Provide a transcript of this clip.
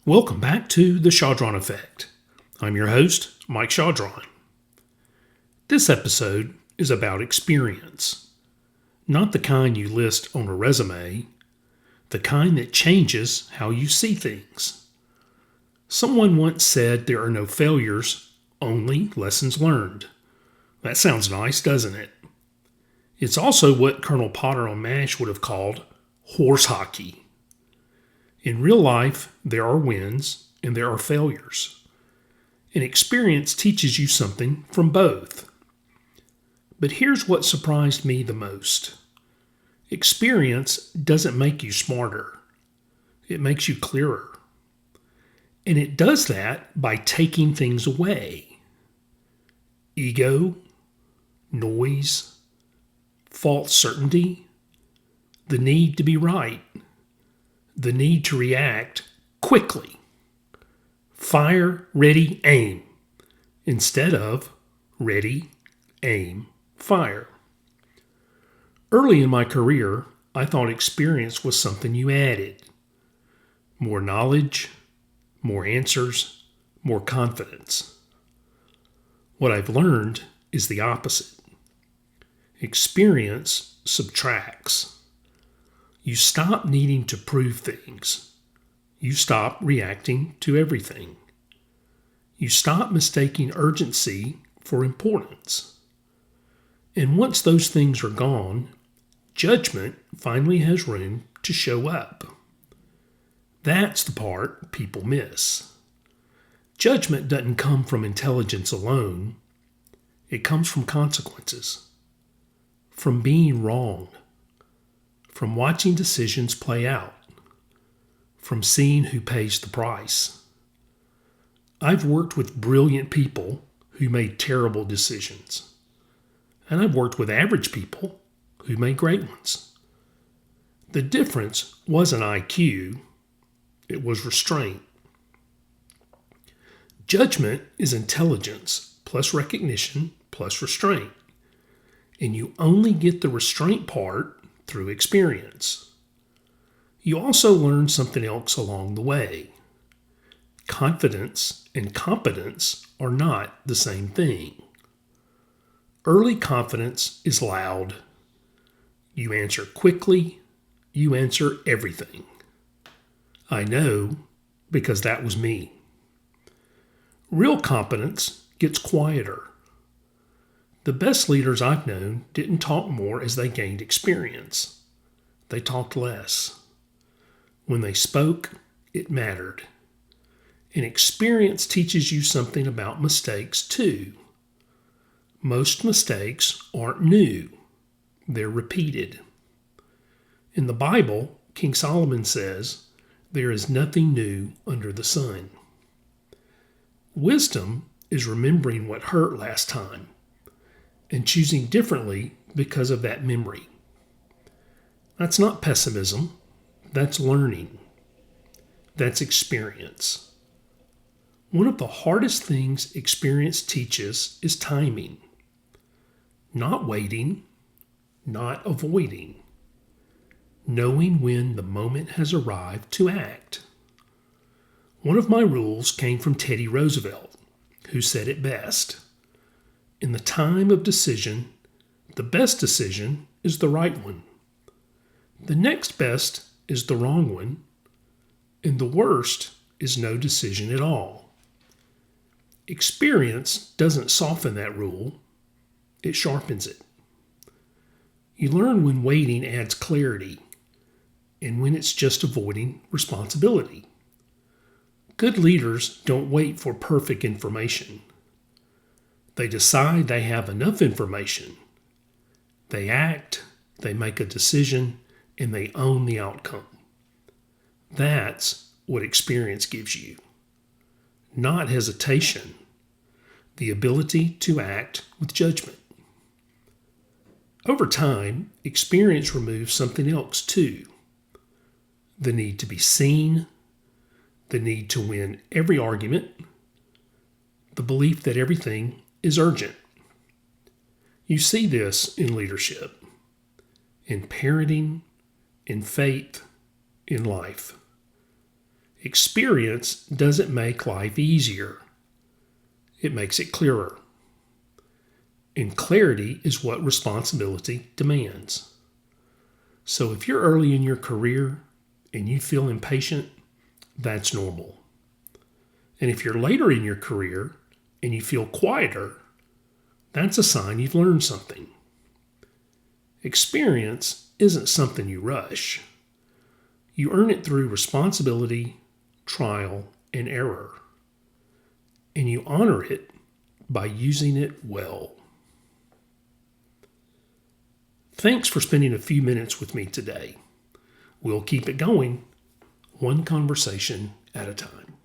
Welcome back to the Chaudron Effect. I'm your host, Mike Chaudron. This episode is about experience. Not the kind you list on a resume, the kind that changes how you see things. Someone once said there are no failures, only lessons learned. That sounds nice, doesn't it? It's also what Colonel Potter on MASH would have called horse hockey. In real life, there are wins and there are failures. And experience teaches you something from both. But here's what surprised me the most. Experience doesn't make you smarter. It makes you clearer. And it does that by taking things away. Ego, noise, false certainty, the need to be right, the need to react quickly. Fire, ready, aim, instead of ready, aim, fire. Early in my career, I thought experience was something you added. More knowledge, more answers, more confidence. What I've learned is the opposite. Experience subtracts. You stop needing to prove things. You stop reacting to everything. You stop mistaking urgency for importance. And once those things are gone, judgment finally has room to show up. That's the part people miss. Judgment doesn't come from intelligence alone. It comes from consequences, from being wrong, from watching decisions play out, from seeing who pays the price. I've worked with brilliant people who made terrible decisions, and I've worked with average people who made great ones. The difference wasn't IQ, it was restraint. Judgment is intelligence plus recognition plus restraint, and you only get the restraint part through experience. You also learn something else along the way. Confidence and competence are not the same thing. Early confidence is loud. You answer quickly. You answer everything. I know because that was me. Real competence gets quieter. The best leaders I've known didn't talk more as they gained experience. They talked less. When they spoke, it mattered. And experience teaches you something about mistakes too. Most mistakes aren't new. They're repeated. In the Bible, King Solomon says, "There is nothing new under the sun." Wisdom is remembering what hurt last time and choosing differently because of that memory. That's not pessimism. That's learning. That's experience. One of the hardest things experience teaches is timing. Not waiting, not avoiding. Knowing when the moment has arrived to act. One of my rules came from Teddy Roosevelt, who said it best. In the time of decision, the best decision is the right one. The next best is the wrong one, and the worst is no decision at all. Experience doesn't soften that rule, it sharpens it. You learn when waiting adds clarity, and when it's just avoiding responsibility. Good leaders don't wait for perfect information. They decide they have enough information. They act, they make a decision, and they own the outcome. That's what experience gives you. Not hesitation, the ability to act with judgment. Over time, experience removes something else too. The need to be seen, the need to win every argument, the belief that everything is urgent. You see this in leadership, in parenting, in faith, in life. Experience doesn't make life easier. It makes it clearer. And clarity is what responsibility demands. So if you're early in your career and you feel impatient, that's normal. And if you're later in your career and you feel quieter, that's a sign you've learned something. Experience isn't something you rush. You earn it through responsibility, trial, and error. And you honor it by using it well. Thanks for spending a few minutes with me today. We'll keep it going, one conversation at a time.